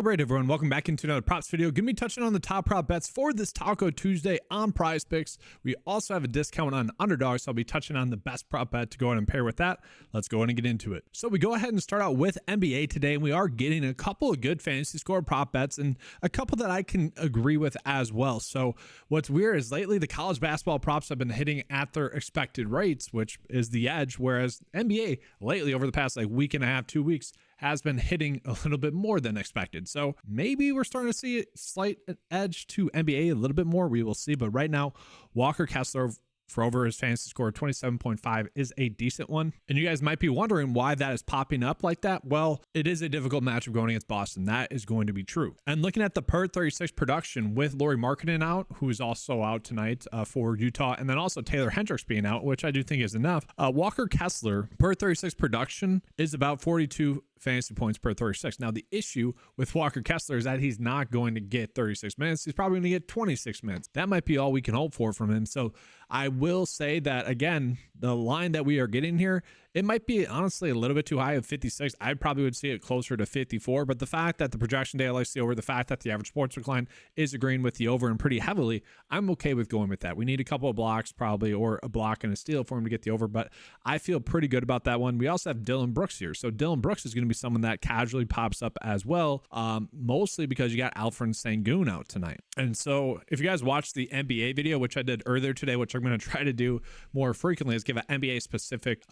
All right, everyone, welcome back into another props video. Gonna be touching on the top prop bets for this Taco Tuesday on PrizePicks. We also have a discount on Underdog, so I'll be touching on the best prop bet to go ahead and pair with that. Let's go ahead and get into it. So we go ahead and start out with NBA today, and we are getting a couple of good fantasy score prop bets and a couple that I can agree with as well. So what's weird is lately the college basketball props have been hitting at their expected rates, which is the edge, whereas NBA lately over the past week and a half, 2 weeks, has been hitting a little bit more than expected. So maybe we're starting to see a slight edge to NBA a little bit more. We will see. But right now, Walker Kessler for over his fantasy score 27.5 is a decent one. And you guys might be wondering why that is popping up like that. Well, it is a difficult matchup going against Boston. That is going to be true. And looking at the per 36 production with Lauri Markkanen out, who is also out tonight for Utah, and then also Taylor Hendricks being out, which I do think is enough. Walker Kessler per 36 production is about 42 fantasy points per 36. Now, the issue with Walker Kessler is that he's not going to get 36 minutes. He's probably going to get 26 minutes. That might be all we can hope for from him. So I will say that, again, the line that we are getting here, it might be honestly a little bit too high of 56. I probably would see it closer to 54. But the fact that the projection data likes the over, the fact that the average sportsbook line is agreeing with the over and pretty heavily, I'm okay with going with that. We need a couple of blocks probably, or a block and a steal for him to get the over. But I feel pretty good about that one. We also have Dillon Brooks here. So Dillon Brooks is going to be someone that casually pops up as well, mostly because you got Alfred Sengun out tonight. And so if you guys watched the NBA video, which I did earlier today, which I'm going to try to do more frequently, is give an NBA specific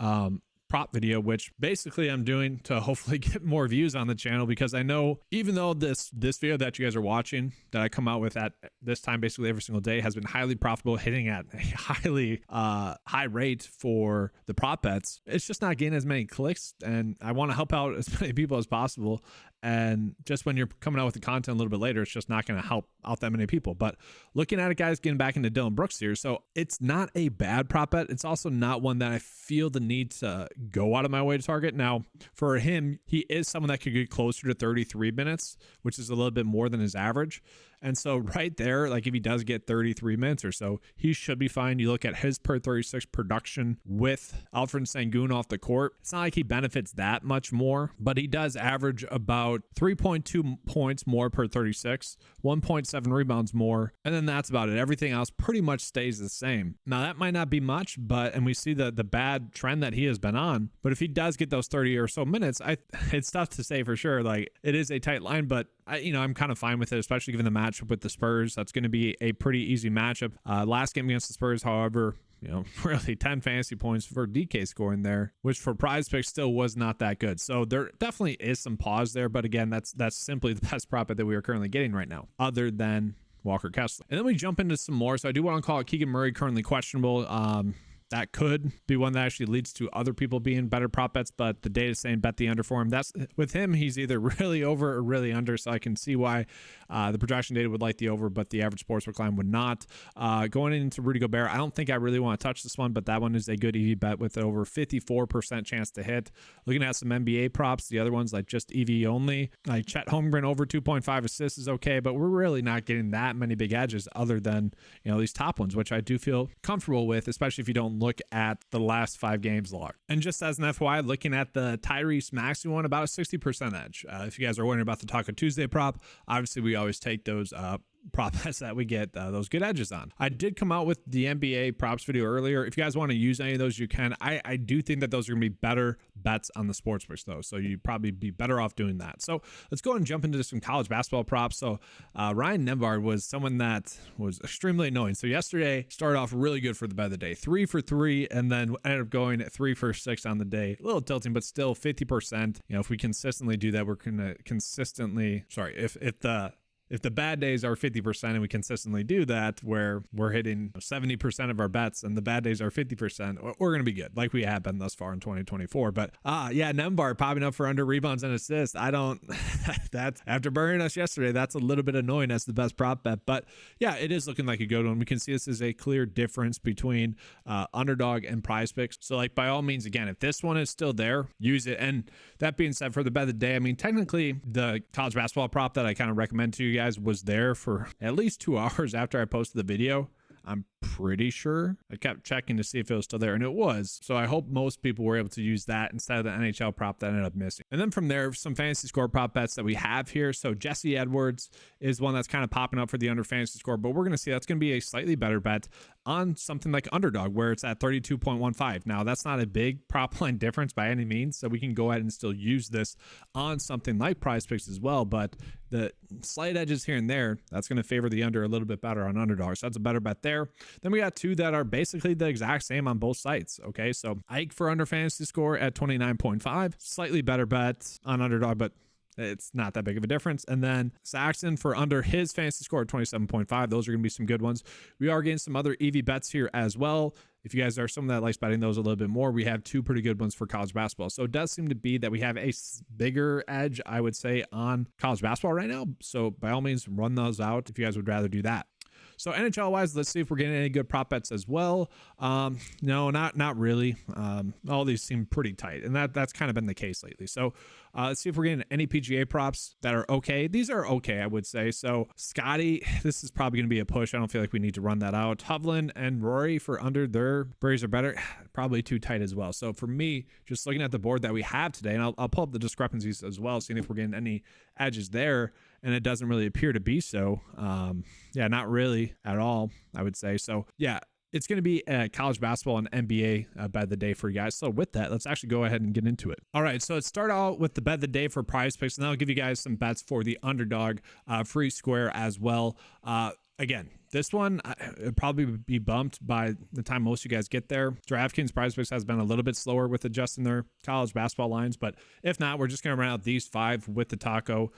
prop video, which basically I'm doing to hopefully get more views on the channel, because I know even though this video that you guys are watching that I come out with at this time basically every single day has been highly profitable, hitting at a highly high rate for the prop bets, it's just not getting as many clicks, and I want to help out as many people as possible. And just when you're coming out with the content a little bit later, it's just not going to help out that many people. But looking at it, guys, getting back into Dillon Brooks here. So it's not a bad prop bet. It's also not one that I feel the need to go out of my way to target. Now, for him, he is someone that could get closer to 33 minutes, which is a little bit more than his average. And so right there, if he does get 33 minutes or so, he should be fine. You look at his per 36 production with Alfred Sengun off the court. It's not like he benefits that much more, but he does average about 3.2 points more per 36, 1.7 rebounds more, and then that's about it. Everything else pretty much stays the same. Now, that might not be much, and we see the bad trend that he has been on, but if he does get those 30 or so minutes, it's tough to say for sure. It is a tight line, but I'm kind of fine with it, especially given the matchup with the Spurs. That's going to be a pretty easy matchup. Last game against the Spurs, however, really 10 fantasy points for DK scoring there, which for PrizePicks still was not that good. So there definitely is some pause there. But again, that's simply the best prop bet that we are currently getting right now, other than Walker Kessler. And then we jump into some more. So I do want to call it Keegan Murray currently questionable. That could be one that actually leads to other people being better prop bets, but the data is saying bet the under for him. That's with him, he's either really over or really under, so I can see why the projection data would like the over, but the average sportsbook line would not. Going into Rudy Gobert, I don't think I really want to touch this one, but that one is a good EV bet with over 54% chance to hit. Looking at some NBA props, the other ones just EV only, like Chet Holmgren over 2.5 assists is okay, but we're really not getting that many big edges other than these top ones, which I do feel comfortable with, especially if you don't look at the last 5 games log. And just as an FYI, looking at the Tyrese Maxey one, about a 60% edge. If you guys are wondering about the Taco Tuesday prop, obviously we always take those prop bets that we get those good edges on. I did come out with the NBA props video earlier. If you guys want to use any of those, you can. I do think that those are going to be better bets on the sportsbooks though, so you'd probably be better off doing that. So let's go ahead and jump into some college basketball props. So Ryan Nembhard was someone that was extremely annoying. So yesterday started off really good for the bet of the day, 3 for 3, and then ended up going 3 for 6 on the day. A little tilting, but still 50%. If we consistently do that, we're going to consistently, if the bad days are 50% and we consistently do that, where we're hitting 70% of our bets and the bad days are 50%, we're going to be good, like we have been thus far in 2024. But Nembhard popping up for under rebounds and assists. That's after burning us yesterday, that's a little bit annoying as the best prop bet. But yeah, it is looking like a good one. We can see this is a clear difference between Underdog and PrizePicks. So by all means, again, if this one is still there, use it. And that being said, for the bet of the day, technically the college basketball prop that I kind of recommend to you guys was there for at least 2 hours after I posted the video. I'm pretty sure. I kept checking to see if it was still there, and it was. So I hope most people were able to use that instead of the NHL prop that ended up missing. And then from there, some fantasy score prop bets that we have here. So Jesse Edwards is one that's kind of popping up for the under fantasy score, but we're going to see that's going to be a slightly better bet on something like Underdog, where it's at 32.15. Now, that's not a big prop line difference by any means, so we can go ahead and still use this on something like PrizePicks as well, but the slight edges here and there, that's going to favor the under a little bit better on Underdog. So that's a better bet there. Then we got two that are basically the exact same on both sites. Okay, so Ike for under fantasy score at 29.5, slightly better bet on Underdog, but it's not that big of a difference. And then Saxon for under his fantasy score at 27.5. Those are going to be some good ones. We are getting some other EV bets here as well. If you guys are someone that likes betting those a little bit more, we have two pretty good ones for college basketball. So it does seem to be that we have a bigger edge, I would say, on college basketball right now. So by all means, run those out if you guys would rather do that. So NHL wise, let's see if we're getting any good prop bets as well. No, not really. All these seem pretty tight, and that's kind of been the case lately. So let's see if we're getting any PGA props that are okay. These are okay, I would say. So Scotty, this is probably going to be a push. I don't feel like we need to run that out. Hovland and Rory for under their birdies are better. Probably too tight as well. So for me, just looking at the board that we have today, and I'll pull up the discrepancies as well, seeing if we're getting any edges there. And it doesn't really appear to be so. Yeah, not really at all, I would say. So yeah, it's going to be college basketball and NBA bet of the day for you guys. So with that, let's actually go ahead and get into it. All right, so let's start out with the bet of the day for PrizePicks, and then I'll give you guys some bets for the Underdog free square as well. Again, this one it'll probably be bumped by the time most of you guys get there. DraftKings PrizePicks has been a little bit slower with adjusting their college basketball lines, but if not, we're just going to run out these five with the taco.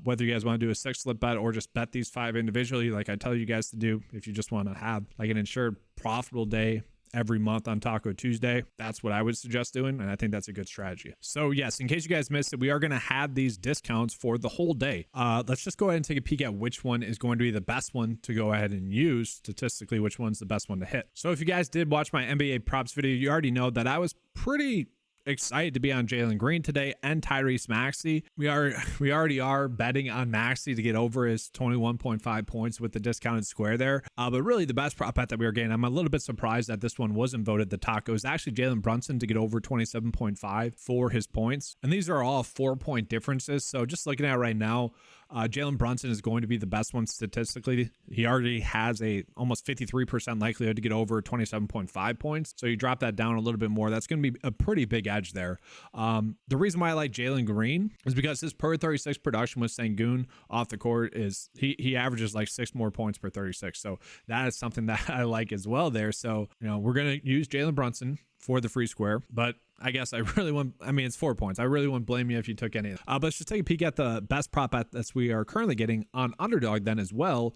Whether you guys want to do a 6-slip bet or just bet these five individually, like I tell you guys to do, if you just want to have like an insured profitable day every month on Taco Tuesday, that's what I would suggest doing, and I think that's a good strategy. So yes, in case you guys missed it, we are going to have these discounts for the whole day. Let's just go ahead and take a peek at which one is going to be the best one to go ahead and use statistically, which one's the best one to hit. So if you guys did watch my NBA props video, you already know that I was pretty excited to be on Jalen Green today and Tyrese Maxey. We already are betting on Maxey to get over his 21.5 points with the discounted square there. But really the best prop bet that we were getting, I'm a little bit surprised that this one wasn't voted the taco, is actually Jalen Brunson to get over 27.5 for his points. And these are all 4-point differences. So just looking at it right now, Jalen Brunson is going to be the best one statistically. He already has a almost 53% likelihood to get over 27.5 points. So you drop that down a little bit more. That's going to be a pretty big edge there. The reason why I like Jalen Green is because his per 36 production with Sengun off the court is he averages like 6 more points per 36. So that is something that I like as well there. So, we're going to use Jalen Brunson for the free square, but I guess it's 4 points. I really wouldn't blame you if you took any of it. But let's just take a peek at the best prop bets we are currently getting on Underdog then as well.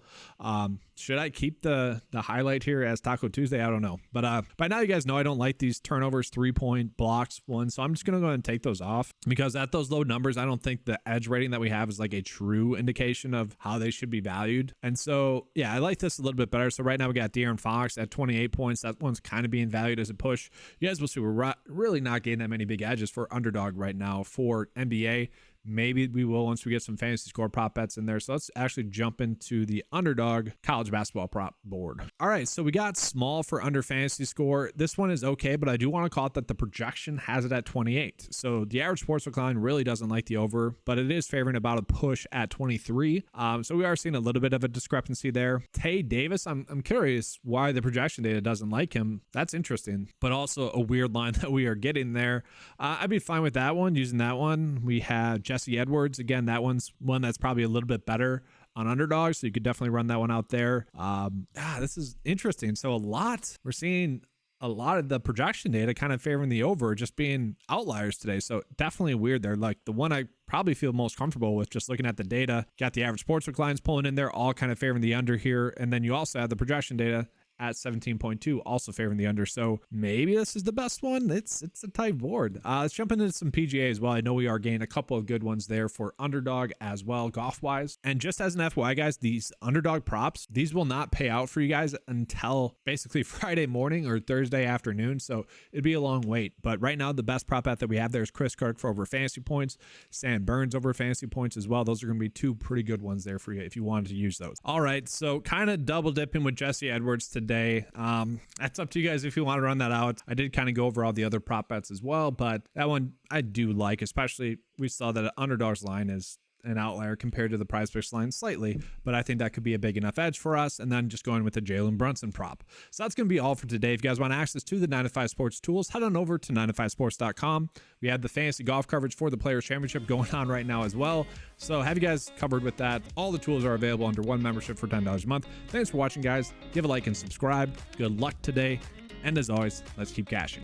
Should I keep the highlight here as Taco Tuesday? I don't know. But by now you guys know I don't like these turnovers, 3-point blocks ones. So I'm just going to go ahead and take those off because at those low numbers, I don't think the edge rating that we have is like a true indication of how they should be valued. And so, yeah, I like this a little bit better. So right now we got De'Aaron Fox at 28 points. That one's kind of being valued as a push. You guys will see we're really not getting that many big edges for Underdog right now for NBA. Maybe we will once we get some fantasy score prop bets in there. So let's actually jump into the Underdog college basketball prop board. All right, so we got small for under fantasy score. This one is okay, but I do want to call it that the projection has it at 28. So the average sportsbook line really doesn't like the over, but it is favoring about a push at 23. So we are seeing a little bit of a discrepancy there. Tay Davis, I'm curious why the projection data doesn't like him. That's interesting, but also a weird line that we are getting there. I'd be fine with that one, using that one. We have Jesse Edwards. Again, that one's one that's probably a little bit better on Underdog, so you could definitely run that one out there. This is interesting. So we're seeing a lot of the projection data kind of favoring the over, just being outliers today. So definitely weird there. Like the one I probably feel most comfortable with just looking at the data, got the average sportsbook lines pulling in there, all kind of favoring the under here. And then you also have the projection data at 17.2, also favoring the under. So maybe this is the best one. It's a tight board. Let's jump into some PGA as well. I know we are getting a couple of good ones there for Underdog as well, golf wise. And just as an FYI, guys, these Underdog props, these will not pay out for you guys until basically Friday morning or Thursday afternoon. So it'd be a long wait. But right now, the best prop bet that we have there is Chris Kirk for over fantasy points, Sam Burns over fantasy points as well. Those are going to be two pretty good ones there for you if you wanted to use those. All right, so kind of double dipping with Jesse Edwards today. today. That's up to you guys if you want to run that out. I did kind of go over all the other prop bets as well, but that one I do like, especially we saw that Underdog's line is an outlier compared to the PrizePicks line slightly, but I think that could be a big enough edge for us. And then just going with the Jalen Brunson prop. So that's going to be all for today. If you guys want access to the 9to5 Sports tools, head on over to 9to5sports.com. We have the fantasy golf coverage for the Players Championship going on right now as well. So have you guys covered with that. All the tools are available under one membership for $10 a month. Thanks for watching, guys. Give a like and subscribe. Good luck today. And as always, let's keep cashing.